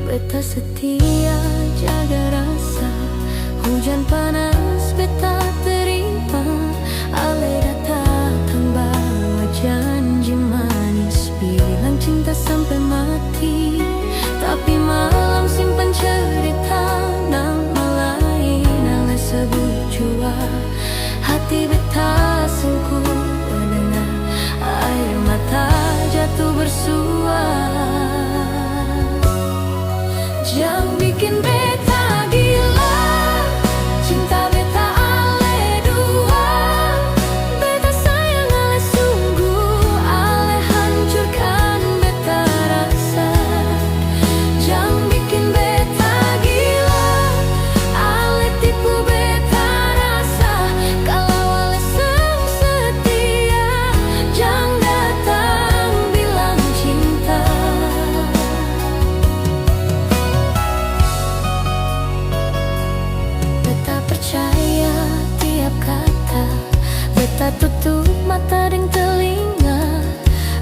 Beta setia jaga rasa, hujan panas beta terima. Ale datang bawa janji manis, bilang cinta sampai mati. Tapi malam simpan cerita nama lain, ale sebut jua. Hati beta sungguh mendengar air mata jatuh bersua. Jangan bikin beta gila, cinta beta ale dua. Beta sayang ale sungguh, ale hancurkan beta rasa. Jangan bikin beta gila, ale tipu beta rasa. Kalau ale sang setia, jangan datang bilang cinta. Percaya tiap kata, beta tutup mata deng telinga.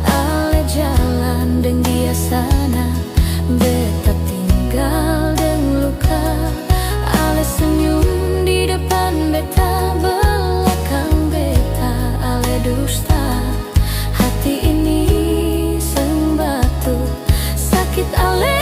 Ale jalan deng dia sana, beta tinggal deng luka. Ale senyum di depan beta, belakang beta ale dusta. Hati ini seng batu, sakit ale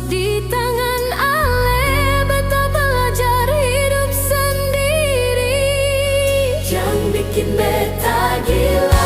di tangan ale, beta belajar hidup sendiri. Jangan bikin beta gila.